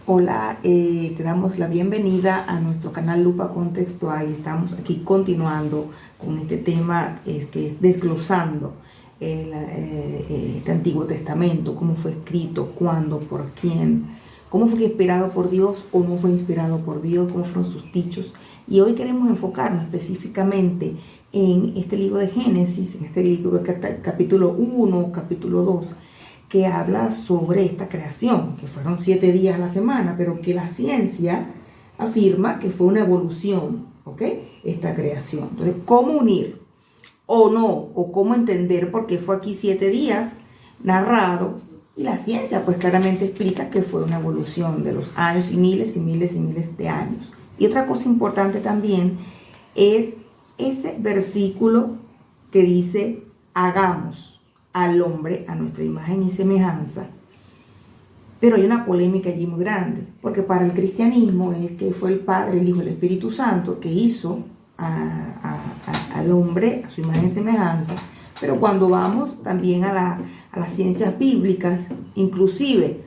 Hola, te damos la bienvenida a nuestro canal Lupa Contextual y estamos aquí continuando con este tema que es desglosando este Antiguo Testamento, cómo fue escrito, cuándo, por quién, cómo fue inspirado por Dios o no fue inspirado por Dios, cómo fueron sus dichos. Y hoy queremos enfocarnos específicamente en este libro de Génesis, en este libro capítulo 1, capítulo 2, que habla sobre esta creación, que fueron 7 días a la semana, pero que la ciencia afirma que fue una evolución, ¿ok? Esta creación. Entonces, ¿cómo unir o no? ¿O cómo entender por qué fue aquí 7 días narrado? Y la ciencia pues claramente explica que fue una evolución de los años y miles y miles y miles de años. Y otra cosa importante también es ese versículo que dice, hagamos al hombre a nuestra imagen y semejanza. Pero hay una polémica allí muy grande, porque para el cristianismo es que fue el Padre, el Hijo y el Espíritu Santo que hizo al hombre a su imagen y semejanza. Pero cuando vamos también a las ciencias bíblicas, inclusive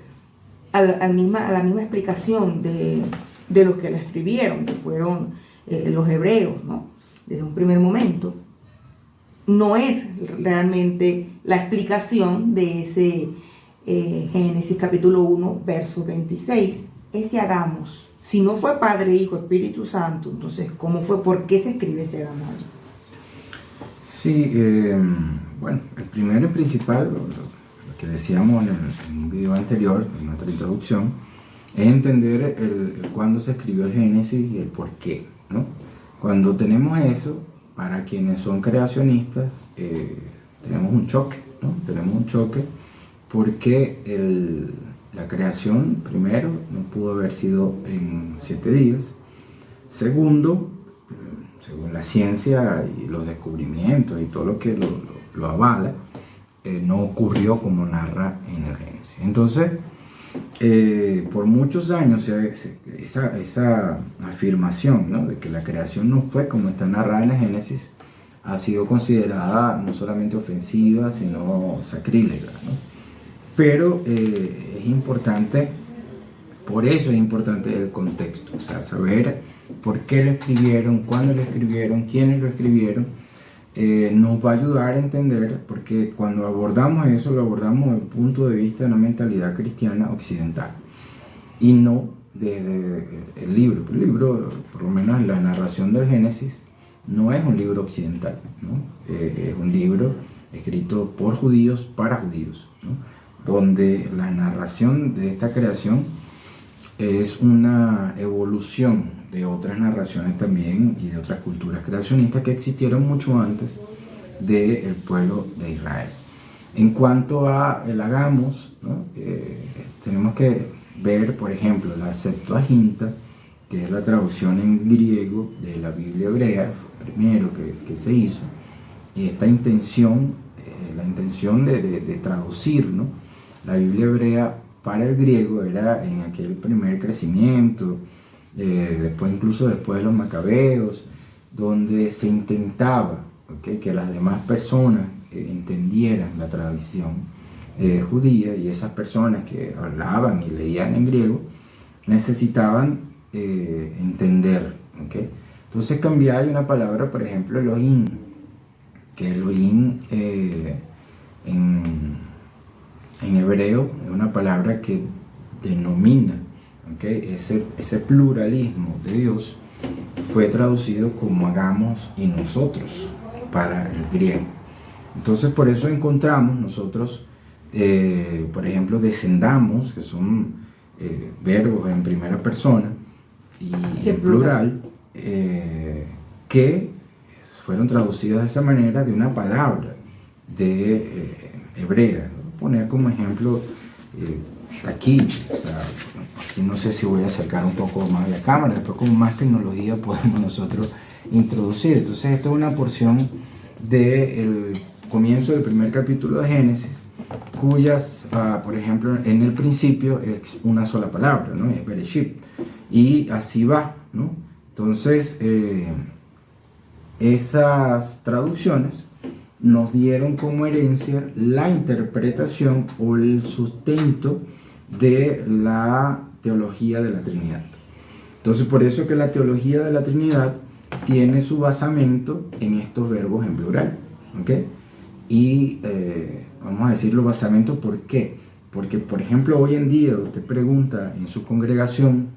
a la misma explicación de los que la escribieron, que fueron los hebreos, ¿no? Desde un primer momento, no es realmente la explicación de ese Génesis capítulo 1, verso 26. Ese hagamos. Si no fue Padre, Hijo, Espíritu Santo, entonces, ¿cómo fue? ¿Por qué se escribe ese hagamos? Sí, bueno, el primero y principal, lo que decíamos en un video anterior, en nuestra introducción, es entender el cuándo se escribió el Génesis y el por qué, ¿no? Cuando tenemos eso, para quienes son creacionistas, tenemos un choque, ¿no? Tenemos un choque porque la creación, primero, no pudo haber sido en 7 días. Segundo, según la ciencia y los descubrimientos y todo lo que lo avala, no ocurrió como narra en el Génesis. Entonces, por muchos años esa afirmación, ¿no?, de que la creación no fue como está narrada en el Génesis ha sido considerada no solamente ofensiva, sino sacrílega, ¿no? Pero es importante, por eso es importante el contexto, o sea, saber por qué lo escribieron, cuándo lo escribieron, quiénes lo escribieron, nos va a ayudar a entender, porque cuando abordamos eso, lo abordamos desde el punto de vista de una mentalidad cristiana occidental y no desde el libro. El libro, por lo menos la narración del Génesis, no es un libro occidental, ¿no? Es un libro escrito por judíos para judíos, ¿no?, donde la narración de esta creación es una evolución de otras narraciones también y de otras culturas creacionistas que existieron mucho antes del pueblo de Israel. En cuanto a el hagamos, ¿no?, tenemos que ver, por ejemplo, la Septuaginta, que es la traducción en griego de la Biblia hebrea, fue el primero que se hizo, y esta intención, la intención de traducir, ¿no?, la Biblia hebrea para el griego era en aquel primer crecimiento, después incluso después de los macabeos, donde se intentaba, ¿okay?, que las demás personas entendieran la tradición judía, y esas personas que hablaban y leían en griego necesitaban entender, ¿okay? Entonces cambiaba una palabra, por ejemplo, Elohim, que Elohim en hebreo es una palabra que denomina, ¿okay?, ese pluralismo de Dios, fue traducido como hagamos y nosotros para el griego. Entonces por eso encontramos nosotros, por ejemplo, descendamos, que son verbos en primera persona y en plural, que fueron traducidas de esa manera de una palabra de hebrea. Poner como ejemplo aquí, o sea, aquí no sé si voy a acercar un poco más la cámara, después con más tecnología podemos nosotros introducir. Entonces esto es una porción del comienzo del primer capítulo de Génesis, cuyas, por ejemplo, en el principio es una sola palabra, ¿no?, es Bereshit, y así va, ¿no? Entonces esas traducciones nos dieron como herencia la interpretación o el sustento de la teología de la Trinidad. Entonces, por eso que la teología de la Trinidad tiene su basamento en estos verbos en plural, ¿ok? Y vamos a decirlo basamento, ¿por qué? Porque, por ejemplo, hoy en día usted pregunta en su congregación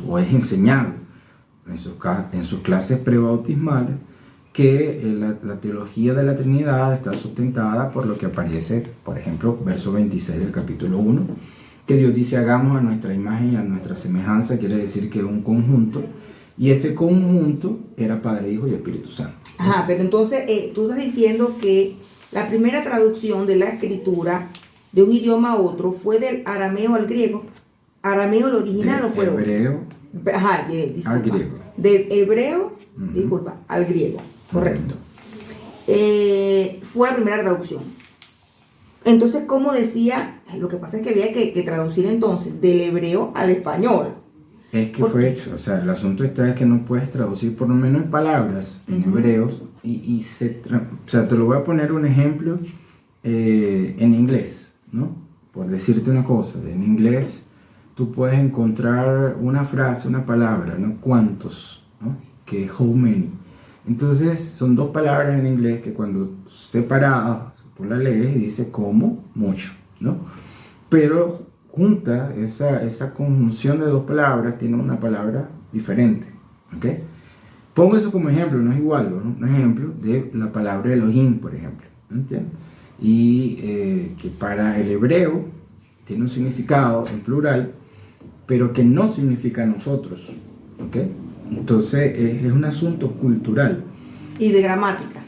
o es enseñado en sus clases prebautismales que la teología de la Trinidad está sustentada por lo que aparece, por ejemplo, verso 26 del capítulo 1, que Dios dice: hagamos a nuestra imagen y a nuestra semejanza. Quiere decir que es un conjunto, y ese conjunto era Padre, Hijo y Espíritu Santo. Ajá, pero entonces tú estás diciendo que la primera traducción de la escritura de un idioma a otro fue del arameo al griego. ¿Arameo el original o fue hebreo otro? Ajá, disculpa. al griego. Del hebreo, disculpa, al griego, correcto. Fue la primera traducción. Entonces, ¿cómo decía? Lo que pasa es que había que traducir entonces del hebreo al español. Es que fue hecho, o sea, el asunto está es que no puedes traducir por lo menos en palabras, en hebreos, o sea, te lo voy a poner un ejemplo en inglés, ¿no? Por decirte una cosa, en inglés tú puedes encontrar una frase, una palabra, ¿no? ¿Cuántos? ¿No? Que es how many. Entonces, son dos palabras en inglés que cuando separadas, tú las lees y dice como, mucho, ¿no? Pero junta esa conjunción de dos palabras tiene una palabra diferente, ¿ok? Pongo eso como ejemplo, no es igual, ¿no? Un ejemplo de la palabra Elohim, por ejemplo, ¿entiendes? Y que para el hebreo tiene un significado en plural, pero que no significa nosotros, ¿ok? Entonces es un asunto cultural. Y de gramática.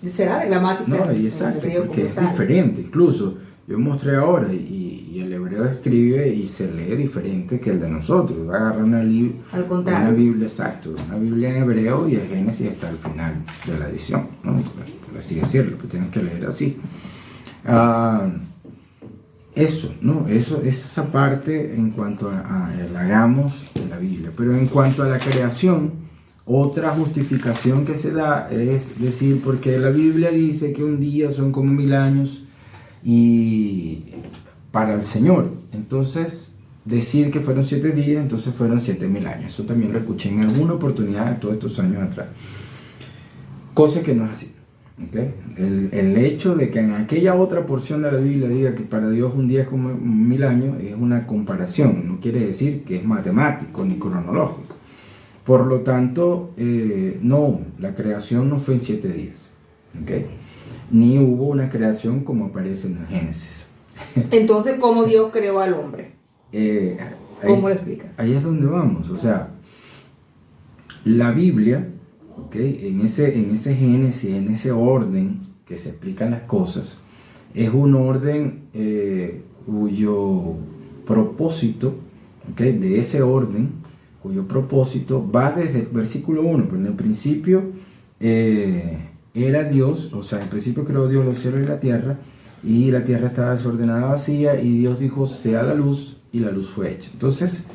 ¿Será de gramática? No, y exacto, porque es diferente. Incluso yo mostré ahora y el hebreo escribe y se lee diferente que el de nosotros. Va a agarrar una Biblia, exacto, una Biblia en hebreo y el Génesis está al final de la edición, ¿no? Por así decirlo, que tienes que leer así. Eso, ¿no? Eso es esa parte en cuanto a el hagamos de la Biblia. Pero en cuanto a la creación, otra justificación que se da es decir, porque la Biblia dice que un día son como 1000 años y para el Señor. Entonces, decir que fueron 7 días, entonces fueron 7000 años. Eso también lo escuché en alguna oportunidad de todos estos años atrás. Cosa que no es así. ¿Okay? El hecho de que en aquella otra porción de la Biblia diga que para Dios un día es como 1000 años es una comparación, no quiere decir que es matemático ni cronológico. Por lo tanto, no, la creación no fue en 7 días, ¿okay? Ni hubo una creación como aparece en el Génesis. Entonces, ¿cómo Dios creó al hombre? ¿Cómo lo explicas? Ahí es donde vamos, o sea, la Biblia, ¿okay? En ese Génesis, en ese orden que se explican las cosas, es un orden cuyo propósito, ¿okay? De ese orden, cuyo propósito va desde el versículo 1, pero en el principio era Dios, o sea, en principio creó Dios los cielos y la tierra estaba desordenada, vacía, y Dios dijo, sea la luz, y la luz fue hecha. Entonces,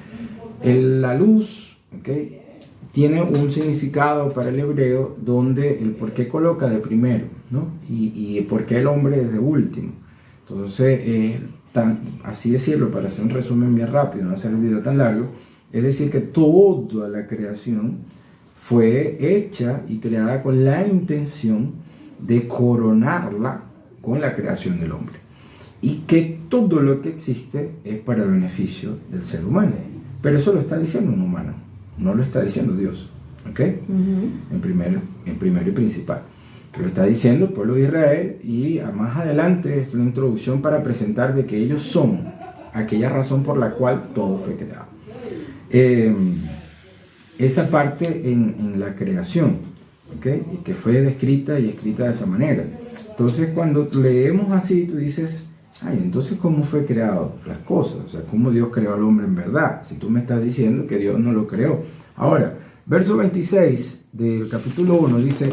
la luz, ¿okay? Tiene un significado para el hebreo donde el por qué coloca de primero, ¿no? Y por qué el hombre es de último. Entonces, así decirlo, para hacer un resumen bien rápido, no hacer el video tan largo, es decir que toda la creación fue hecha y creada con la intención de coronarla con la creación del hombre. Y que todo lo que existe es para el beneficio del ser humano. Pero eso lo está diciendo un humano. No lo está diciendo Dios, ¿ok? En primero y principal. Lo está diciendo el pueblo de Israel, y más adelante es una introducción para presentar de que ellos son aquella razón por la cual todo fue creado. Esa parte en la creación, ¿ok? Y que fue descrita y escrita de esa manera. Entonces, cuando leemos así, tú dices, ay, entonces, ¿cómo fue creado las cosas? O sea, ¿cómo Dios creó al hombre en verdad? Si tú me estás diciendo que Dios no lo creó. Ahora, verso 26 del capítulo 1 dice,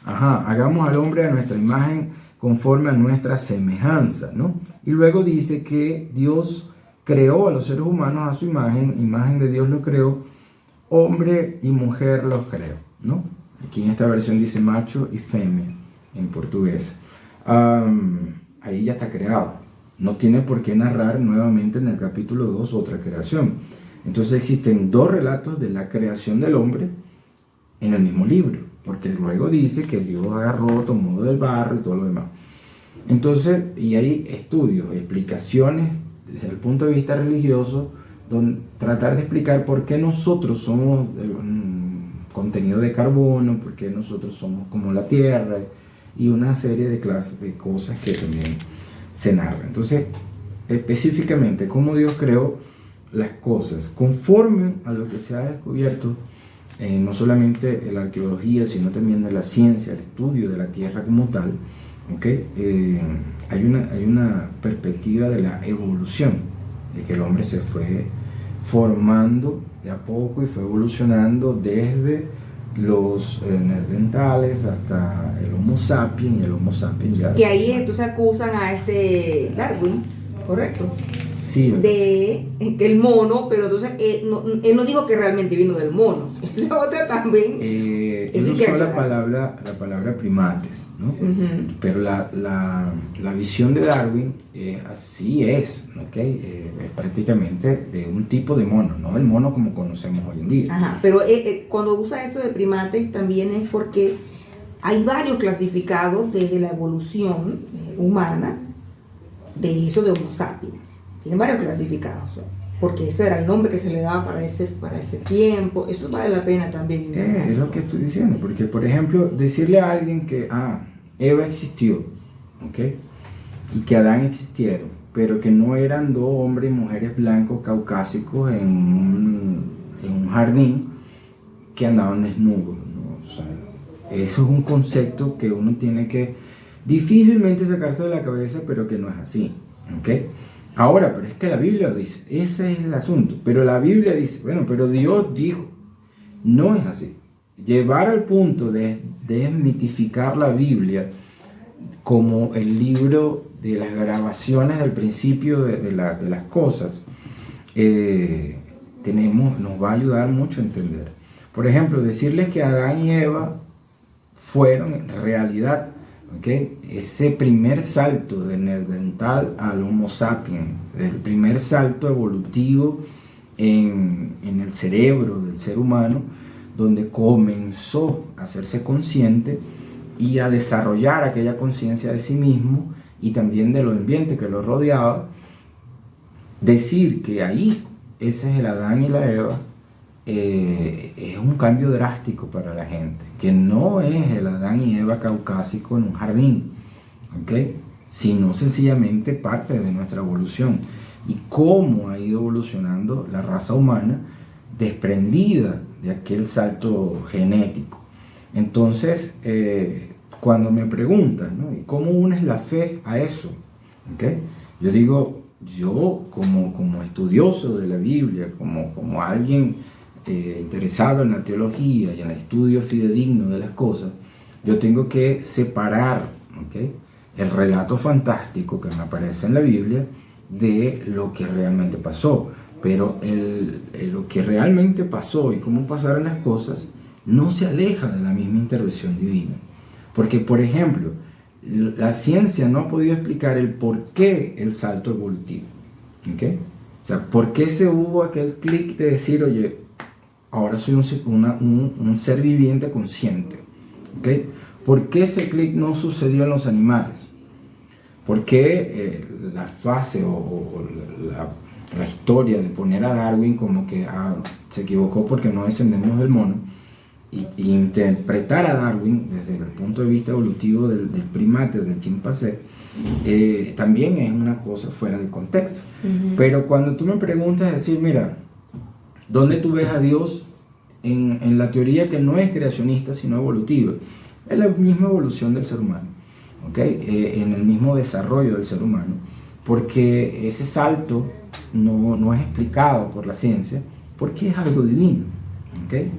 hagamos al hombre a nuestra imagen conforme a nuestra semejanza, ¿no? Y luego dice que Dios creó a los seres humanos a su imagen de Dios lo creó, hombre y mujer los creó, ¿no? Aquí en esta versión dice macho y femia en portugués. Ahí ya está creado. no tiene por qué narrar nuevamente en el capítulo 2 otra creación. Entonces existen dos relatos de la creación del hombre en el mismo libro, porque luego dice que Dios agarró, tomó del barro y todo lo demás. Entonces, y hay estudios, explicaciones desde el punto de vista religioso, donde tratar de explicar por qué nosotros somos contenido de carbono, por qué nosotros somos como la Tierra, y una serie de clases de cosas que también se narran. Entonces, específicamente, cómo Dios creó las cosas, conforme a lo que se ha descubierto, no solamente en la arqueología, sino también en la ciencia, el estudio de la Tierra como tal, ¿okay? Hay una perspectiva de la evolución, de que el hombre se fue formando de a poco y fue evolucionando desde los neandertales hasta el Homo sapiens, y el Homo sapiens ya... Que ahí entonces acusan a Darwin, ¿correcto? Sí, de que el mono, pero entonces él no dijo que realmente vino del mono. Entonces otra también. Él usó la palabra primates, ¿no? Uh-huh. Pero la visión de Darwin así es, ¿okay? Es prácticamente de un tipo de mono, no el mono como conocemos hoy en día. Ajá, pero cuando usa esto de primates también es porque hay varios clasificados desde la evolución humana de eso de Homo sapiens. Tienen varios clasificados, porque ese era el nombre que se le daba para ese tiempo. Eso vale la pena también. Es lo que estoy diciendo, porque por ejemplo, decirle a alguien que Eva existió, ¿okay? Y que Adán existieron, pero que no eran dos hombres y mujeres blancos caucásicos en un jardín que andaban desnudos, ¿no? O sea, eso es un concepto que uno tiene que difícilmente sacarse de la cabeza, pero que no es así, ¿okay? Ahora, pero es que la Biblia lo dice, ese es el asunto, pero la Biblia dice, bueno, pero Dios dijo, no es así. Llevar al punto de desmitificar la Biblia como el libro de las grabaciones del principio de las cosas, nos va a ayudar mucho a entender. Por ejemplo, decirles que Adán y Eva fueron en realidad, ¿okay? Ese primer salto del neandertal al Homo sapiens, el primer salto evolutivo en el cerebro del ser humano, donde comenzó a hacerse consciente y a desarrollar aquella conciencia de sí mismo y también del ambiente que lo rodeaba. Decir que ahí ese es el Adán y la Eva es un cambio drástico para la gente, que no es el Adán y Eva caucásico en un jardín, ¿okay? Sino sencillamente parte de nuestra evolución y cómo ha ido evolucionando la raza humana desprendida de aquel salto genético. Entonces, cuando me preguntan, ¿no? ¿Y cómo unes la fe a eso? ¿Okay? Yo digo, yo como estudioso de la Biblia, como alguien interesado en la teología y en el estudio fidedigno de las cosas, yo tengo que separar, ¿okay? El relato fantástico que me aparece en la Biblia de lo que realmente pasó. Pero lo que realmente pasó y cómo pasaron las cosas no se aleja de la misma intervención divina. Porque, por ejemplo, la ciencia no ha podido explicar el por qué el salto evolutivo, ¿okay? O sea, por qué se hubo aquel clic de decir, oye, ahora soy un ser viviente consciente, ¿okay? ¿Por qué ese clic no sucedió en los animales? ¿Por qué la fase o la historia de poner a Darwin como que se equivocó porque no descendemos del mono, y interpretar a Darwin desde el punto de vista evolutivo del primate, del chimpancé, también es una cosa fuera de contexto? Uh-huh. Pero cuando tú me preguntas, decir, mira, ¿dónde tú ves a Dios en la teoría que no es creacionista sino evolutiva? Es la misma evolución del ser humano, ¿okay? En el mismo desarrollo del ser humano, porque ese salto no es explicado por la ciencia, porque es algo divino, ¿okay?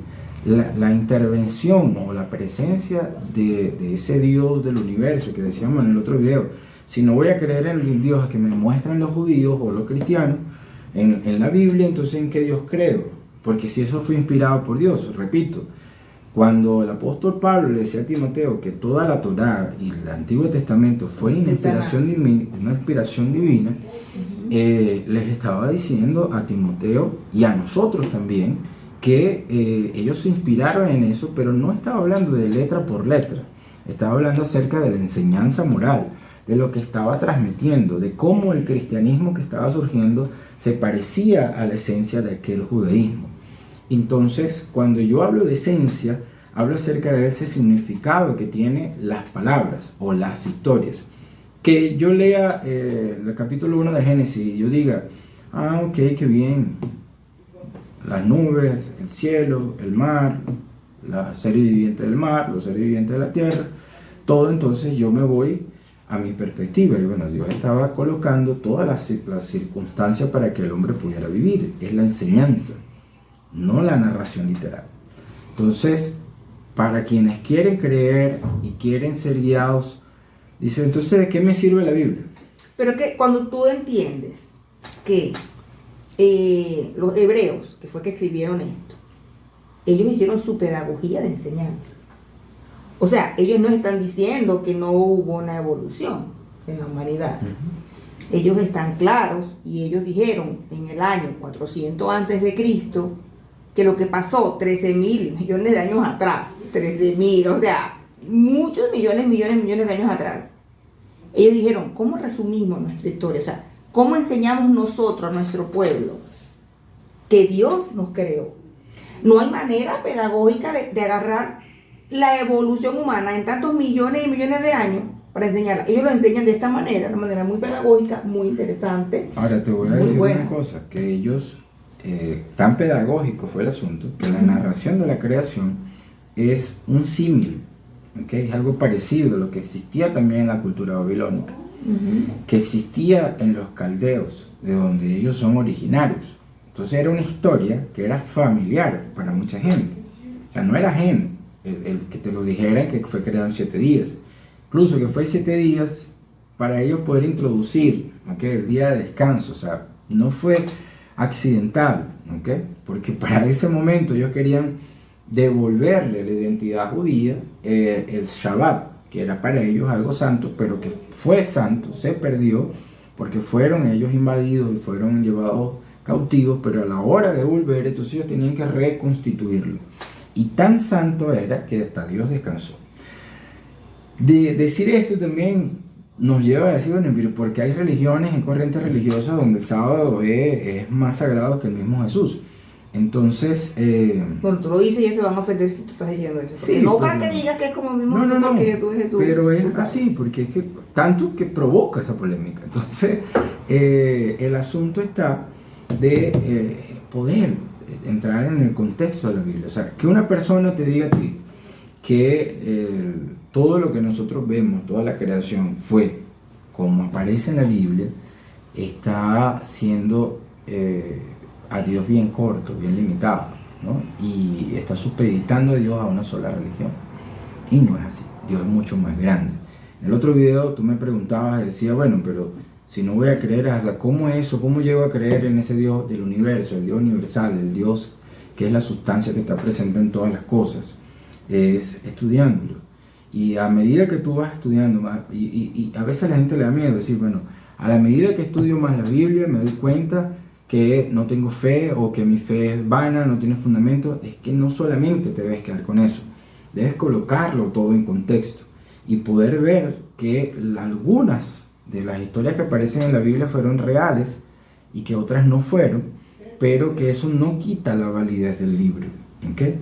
La intervención o la presencia de ese Dios del universo que decíamos en el otro video. Si no voy a creer en el Dios que me muestran los judíos o los cristianos en la Biblia, entonces ¿en qué Dios creo? Porque si eso fue inspirado por Dios, repito, Cuando el apóstol Pablo le decía a Timoteo que toda la Torá y el Antiguo Testamento fue una inspiración divina, les estaba diciendo a Timoteo y a nosotros también que ellos se inspiraron en eso, pero no estaba hablando de letra por letra, estaba hablando acerca de la enseñanza moral, de lo que estaba transmitiendo, de cómo el cristianismo que estaba surgiendo se parecía a la esencia de aquel judaísmo. Entonces, cuando yo hablo de esencia, hablo acerca de ese significado que tiene las palabras o las historias. Que yo lea el capítulo 1 de Génesis y yo diga, ok, qué bien, las nubes, el cielo, el mar, la serie viviente del mar, los seres vivientes de la tierra, todo. Entonces yo me voy a mi perspectiva y bueno, Dios estaba colocando todas las circunstancias para que el hombre pudiera vivir. Es la enseñanza, no la narración literal. Entonces, para quienes quieren creer y quieren ser guiados, dice, entonces, ¿de qué me sirve la Biblia? Pero que cuando tú entiendes que los hebreos, que fue que escribieron esto, ellos hicieron su pedagogía de enseñanza. O sea, ellos no están diciendo que no hubo una evolución en la humanidad. Uh-huh. Ellos están claros y ellos dijeron en el año 400 antes de Cristo que lo que pasó 13.000 millones de años atrás, 13.000, o sea, muchos millones de años atrás, ellos dijeron, ¿cómo resumimos nuestra historia? O sea, ¿cómo enseñamos nosotros a nuestro pueblo que Dios nos creó? No hay manera pedagógica de agarrar la evolución humana en tantos millones y millones de años para enseñarla. Ellos lo enseñan de esta manera, de una manera muy pedagógica, muy interesante. Ahora te voy a decir una cosa, que ellos, tan pedagógico fue el asunto, que la narración de la creación es un símil, ¿okay? Es algo parecido a lo que existía también en la cultura babilónica, que existía en los caldeos, de donde ellos son originarios. Entonces era una historia que era familiar para mucha gente, o sea, no era ajeno. El que te lo dijera que fue creado en 7 días, incluso que fue 7 días para ellos poder introducir, ¿okay? El día de descanso, o sea, no fue accidental, ¿okay? Porque para ese momento ellos querían devolverle la identidad judía, el Shabbat, que era para ellos algo santo, pero que fue santo, se perdió, porque fueron ellos invadidos y fueron llevados cautivos, pero a la hora de volver, entonces ellos tenían que reconstituirlo. Y tan santo era que hasta Dios descansó. Decir esto también nos lleva a decir, bueno, porque hay religiones, hay corrientes religiosas donde el sábado es más sagrado que el mismo Jesús. Entonces... bueno, tú lo dices y ya se van a ofender si tú estás diciendo eso. Sí, no para que digas que es como el mismo Jesús, porque Jesús es Jesús. Pero es así, porque es que tanto que provoca esa polémica. Entonces, el asunto está de poder entrar en el contexto de la Biblia. O sea, que una persona te diga a ti que todo lo que nosotros vemos, toda la creación fue como aparece en la Biblia, está siendo a Dios bien corto, bien limitado, ¿no? Y está supeditando a Dios a una sola religión. Y no es así. Dios es mucho más grande. En el otro video tú me preguntabas, decía, bueno, pero si no voy a creer, o sea, ¿cómo es eso? ¿Cómo llego a creer en ese Dios del universo, el Dios universal, el Dios que es la sustancia que está presente en todas las cosas? Es estudiándolo. Y a medida que tú vas estudiando más, y a veces a la gente le da miedo decir, bueno, a la medida que estudio más la Biblia, me doy cuenta que no tengo fe o que mi fe es vana, no tiene fundamento. Es que no solamente te debes quedar con eso, debes colocarlo todo en contexto y poder ver que algunas de las historias que aparecen en la Biblia fueron reales y que otras no fueron, pero que eso no quita la validez del libro, ¿okay?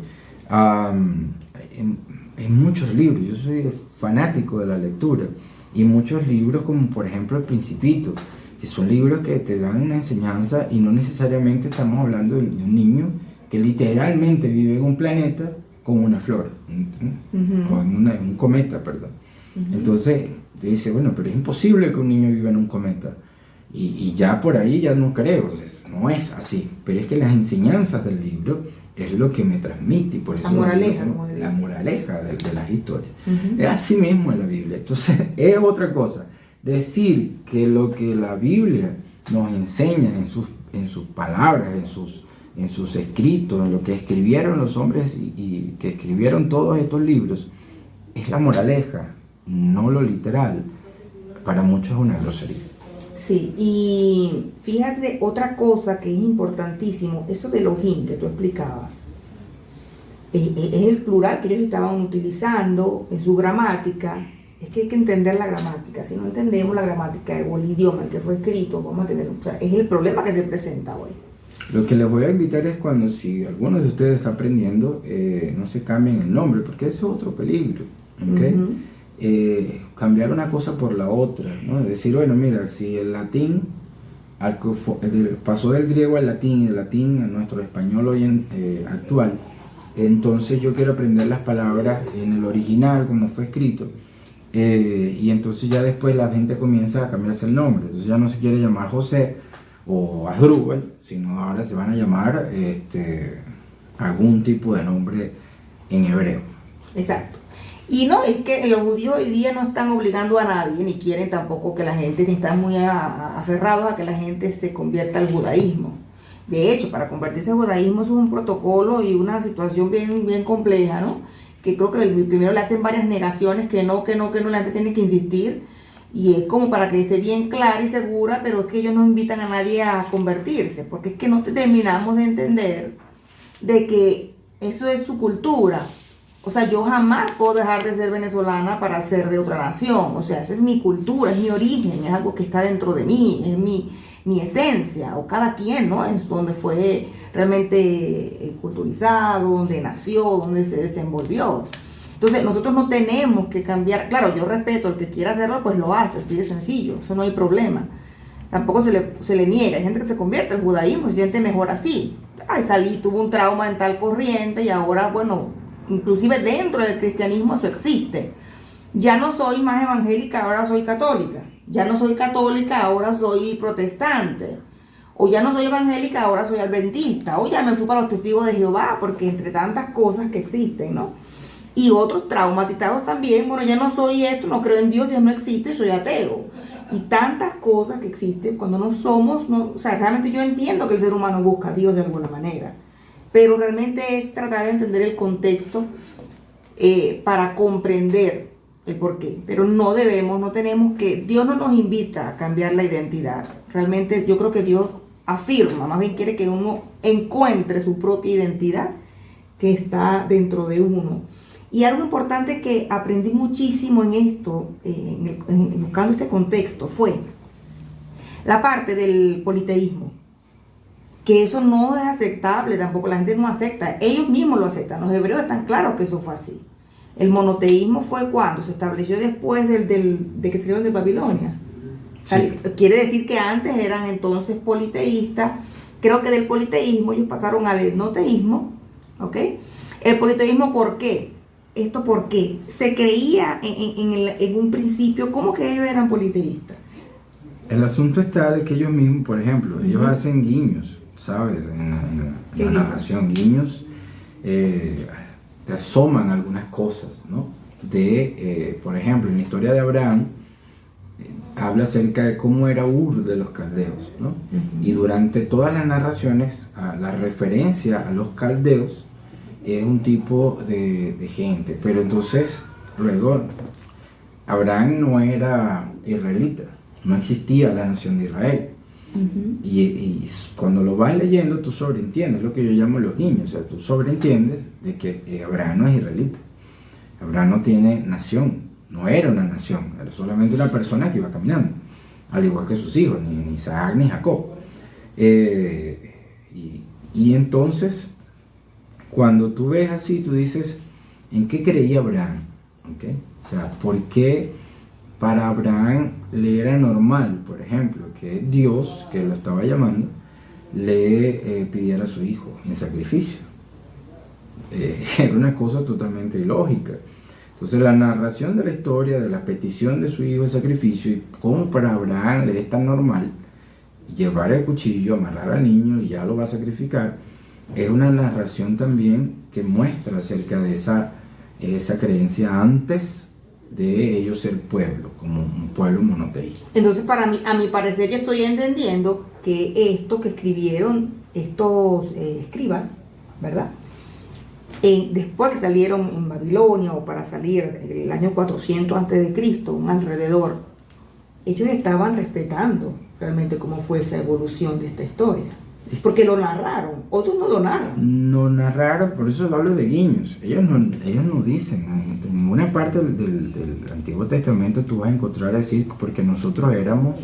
En muchos libros, yo soy fanático de la lectura, y muchos libros como por ejemplo El Principito, que son libros que te dan una enseñanza y no necesariamente estamos hablando de un niño que literalmente vive en un planeta con una flor, o en un cometa, perdón. Entonces te dice, bueno, pero es imposible que un niño viva en un cometa, y ya por ahí ya no creo, no es así, pero es que las enseñanzas del libro es lo que me transmite, y por eso la moraleja de las historias. Es así mismo en la Biblia. Entonces es otra cosa decir que lo que la Biblia nos enseña en sus palabras, en sus escritos, en lo que escribieron los hombres y que escribieron todos estos libros, es la moraleja, no lo literal. Para muchos es una grosería. Sí, y fíjate otra cosa que es importantísimo, eso de Elohim que tú explicabas, es el plural que ellos estaban utilizando en su gramática. Es que hay que entender la gramática. Si no entendemos la gramática o el idioma en que fue escrito, vamos a tener, o sea, es el problema que se presenta hoy. Lo que les voy a invitar es cuando, si alguno de ustedes está aprendiendo, no se cambien el nombre, porque ese es otro peligro, ¿okay? Cambiar una cosa por la otra, ¿no? Decir, bueno, mira, si el latín pasó del griego al latín y del latín a nuestro español hoy actual, entonces yo quiero aprender las palabras en el original, como fue escrito, y entonces ya después la gente comienza a cambiarse el nombre. Entonces ya no se quiere llamar José o Asdrúbal, sino ahora se van a llamar algún tipo de nombre en hebreo. Exacto. Y no, es que los judíos hoy día no están obligando a nadie, ni quieren tampoco que la gente, ni están muy aferrados a que la gente se convierta al judaísmo. De hecho, para convertirse al judaísmo es un protocolo y una situación bien compleja, ¿no? Que creo que primero le hacen varias negaciones, que no, la gente tiene que insistir, y es como para que esté bien clara y segura, pero es que ellos no invitan a nadie a convertirse, porque es que no terminamos de entender de que eso es su cultura. O sea, yo jamás puedo dejar de ser venezolana para ser de otra nación. O sea, esa es mi cultura, es mi origen, es algo que está dentro de mí, es mi esencia, o cada quien, ¿no? Es donde fue realmente culturizado, donde nació, donde se desenvolvió. Entonces, nosotros no tenemos que cambiar. Claro, yo respeto, el que quiera hacerlo, pues lo hace, así de sencillo, eso no hay problema. Tampoco se le niega. Hay gente que se convierte al judaísmo y se siente mejor así. Ay, tuvo un trauma en tal corriente y ahora, bueno, inclusive dentro del cristianismo eso existe. Ya no soy más evangélica, ahora soy católica. Ya no soy católica, ahora soy protestante. O ya no soy evangélica, ahora soy adventista. O ya me fui para los testigos de Jehová, porque entre tantas cosas que existen, ¿no? Y otros traumatizados también, bueno, ya no soy esto, no creo en Dios, Dios no existe, soy ateo. Y tantas cosas que existen cuando no somos, o sea, realmente yo entiendo que el ser humano busca a Dios de alguna manera, pero realmente es tratar de entender el contexto para comprender el porqué. Pero no tenemos que, Dios no nos invita a cambiar la identidad. Realmente yo creo que Dios afirma, más bien quiere que uno encuentre su propia identidad que está dentro de uno. Y algo importante que aprendí muchísimo en esto, buscando este contexto, fue la parte del politeísmo. Que eso no es aceptable tampoco, la gente no acepta, ellos mismos lo aceptan, los hebreos están claros que eso fue así. El monoteísmo fue cuando se estableció después de que salieron de Babilonia. Sí. Quiere decir que antes eran entonces politeístas. Creo que del politeísmo ellos pasaron al etnoteísmo, ¿ok? El politeísmo, ¿por qué? Esto porque se creía en un principio, ¿cómo que ellos eran politeístas? El asunto está de que ellos mismos, por ejemplo, ellos hacen guiños, ¿sabes? En la narración, guiños, te asoman algunas cosas, ¿no? Por ejemplo, en la historia de Abraham, habla acerca de cómo era Ur de los caldeos, ¿no? Y durante todas las narraciones, la referencia a los caldeos es un tipo de gente, pero entonces luego Abraham no era israelita, no existía la nación de Israel. Y cuando lo vas leyendo tú sobreentiendes lo que yo llamo los guiños, o sea, tú sobreentiendes de que Abraham no es israelita, Abraham no tiene nación, no era una nación, era solamente una persona que iba caminando, al igual que sus hijos, ni Isaac ni Jacob. Y entonces cuando tú ves así, tú dices, ¿en qué creía Abraham? ¿Okay? O sea, ¿por qué para Abraham le era normal, por ejemplo, que Dios, que lo estaba llamando, le pidiera a su hijo en sacrificio? Era una cosa totalmente ilógica. Entonces la narración de la historia de la petición de su hijo en sacrificio y cómo para Abraham le es tan normal llevar el cuchillo, amarrar al niño y ya lo va a sacrificar, es una narración también que muestra acerca de esa creencia antes de ellos ser pueblo, como un pueblo monoteísta. Entonces, para mí, a mi parecer, yo estoy entendiendo que esto que escribieron estos escribas, ¿verdad? Después que salieron en Babilonia o para salir el año 400 a.C., un alrededor, ellos estaban respetando realmente cómo fue esa evolución de esta historia. Porque lo narraron, otros no lo narran. No narraron, por eso hablo de guiños. Ellos no dicen, en ninguna parte del Antiguo Testamento tú vas a encontrar decir porque nosotros éramos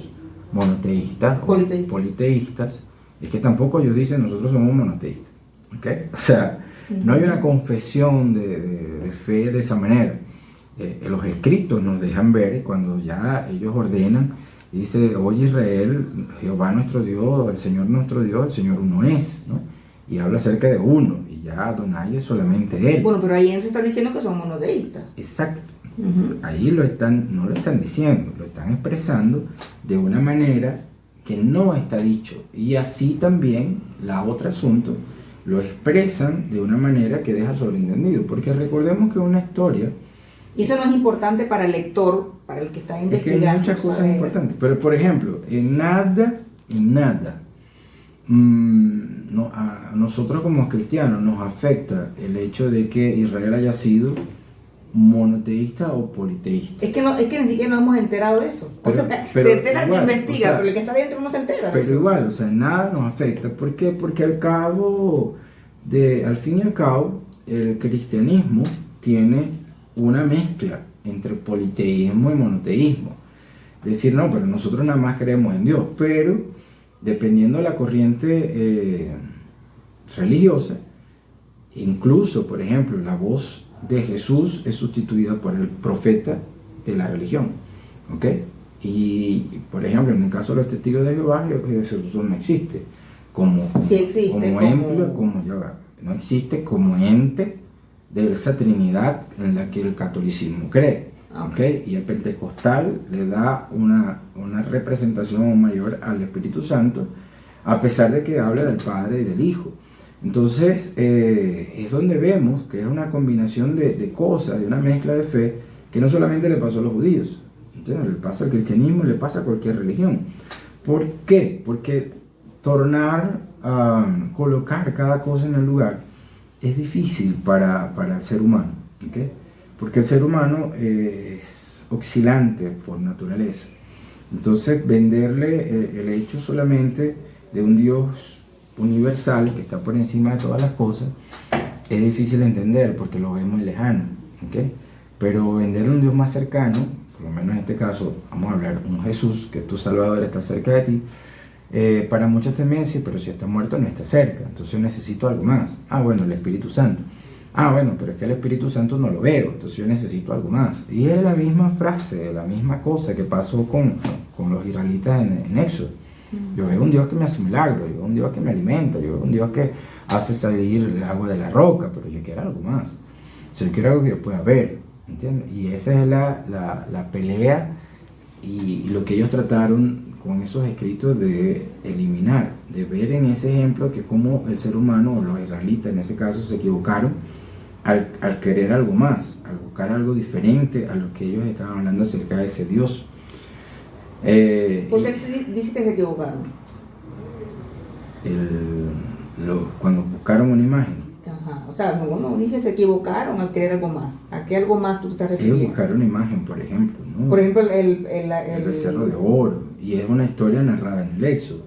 monoteístas o politeístas. Es que tampoco ellos dicen nosotros somos monoteístas. ¿Okay? O sea, no hay una confesión de fe de esa manera. Los escritos nos dejan ver cuando ya ellos ordenan. Dice, oye Israel, Jehová nuestro Dios, el Señor nuestro Dios, el Señor uno es, ¿no? Y habla acerca de uno, y ya Adonai es solamente Él. Bueno, pero ahí se está diciendo que son monoteístas. Exacto. Ahí no lo están diciendo, lo están expresando de una manera que no está dicho. Y así también, la otro asunto, lo expresan de una manera que deja sobreentendido. Porque recordemos que una historia... Y eso no es importante para el lector, para el que está investigando. Es que hay muchas cosas importantes. Pero, por ejemplo, en nada, a nosotros como cristianos nos afecta el hecho de que Israel haya sido monoteísta o politeísta. Es que ni siquiera nos hemos enterado de eso. Pero, se entera el que investiga, pero el que está dentro no se entera de eso. Pero igual, o sea, nada nos afecta. ¿Por qué? Porque al fin y al cabo, el cristianismo tiene una mezcla entre politeísmo y monoteísmo. Decir, no, pero nosotros nada más creemos en Dios, pero dependiendo de la corriente religiosa, incluso, por ejemplo, la voz de Jesús es sustituida por el profeta de la religión, ¿ok? Y, por ejemplo, en el caso de los testigos de Jehová, Jesús no existe no existe como ente de esa Trinidad en la que el catolicismo cree, ¿okay? Y el pentecostal le da una representación mayor al Espíritu Santo, a pesar de que habla del Padre y del Hijo. Entonces, es donde vemos que es una combinación de cosas, de una mezcla de fe, que no solamente le pasó a los judíos, ¿entiendes? Le pasa al cristianismo, le pasa a cualquier religión. ¿Por qué? Porque tornar a colocar cada cosa en el lugar es difícil para el ser humano, ¿okay? Porque el ser humano es oscilante por naturaleza. Entonces, venderle el hecho solamente de un Dios universal que está por encima de todas las cosas es difícil de entender porque lo vemos lejano, ¿okay? Pero venderle un Dios más cercano, por lo menos en este caso, vamos a hablar un Jesús, que tu Salvador está cerca de ti. Para muchos también sí, pero si está muerto no está cerca, entonces yo necesito algo más. Bueno, el Espíritu Santo. Bueno, pero es que el Espíritu Santo no lo veo, entonces yo necesito algo más. Y es la misma frase, la misma cosa que pasó con los israelitas en Éxodo. Yo veo un Dios que me hace milagros, yo veo un Dios que me alimenta, yo veo un Dios que hace salir el agua de la roca, pero yo quiero algo más. O sea, yo quiero algo que yo pueda ver, ¿entiendes? Y esa es la pelea y lo que ellos trataron con esos escritos de eliminar, de ver en ese ejemplo que como el ser humano o los israelitas en ese caso se equivocaron al querer algo más, al buscar algo diferente a lo que ellos estaban hablando acerca de ese Dios. ¿Por qué dice que se equivocaron? Cuando buscaron una imagen. Ajá, o sea, uno dice se equivocaron al querer algo más. ¿A qué algo más tú te estás refiriendo? Ellos buscaron una imagen, por ejemplo, ¿no? Por ejemplo, el becerro de oro, y es una historia narrada en el Éxodo.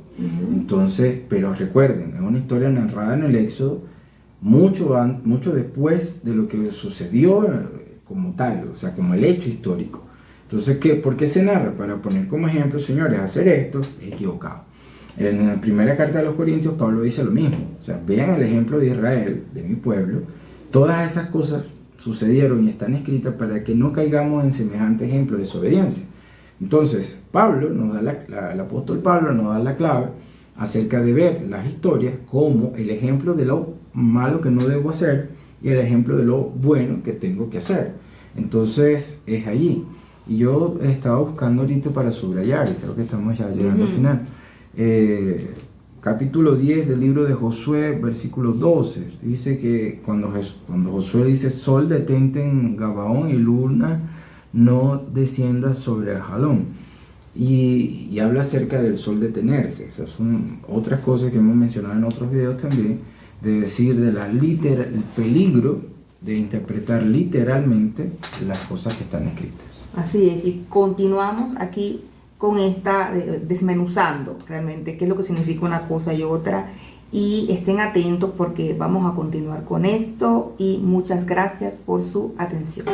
Entonces, pero recuerden, es una historia narrada en el Éxodo mucho después de lo que sucedió como tal, o sea, como el hecho histórico. Entonces, ¿por qué se narra? Para poner como ejemplo, señores, hacer esto es equivocado. En la primera carta de los Corintios, Pablo dice lo mismo. O sea, vean el ejemplo de Israel, de mi pueblo. Todas esas cosas sucedieron y están escritas para que no caigamos en semejante ejemplo de desobediencia. Entonces, el apóstol Pablo nos da la clave acerca de ver las historias como el ejemplo de lo malo que no debo hacer y el ejemplo de lo bueno que tengo que hacer. Entonces, es allí. Y yo estaba buscando ahorita para subrayar, y creo que estamos ya llegando al final. Capítulo 10 del libro de Josué, versículo 12, dice que cuando Josué dice: sol detente en Gabaón y luna no descienda sobre el Jalón. y habla acerca del sol detenerse. O sea, son otras cosas que hemos mencionado en otros videos también, de decir el peligro de interpretar literalmente las cosas que están escritas. Así es, y continuamos aquí con esta, desmenuzando realmente qué es lo que significa una cosa y otra, y estén atentos porque vamos a continuar con esto, y muchas gracias por su atención.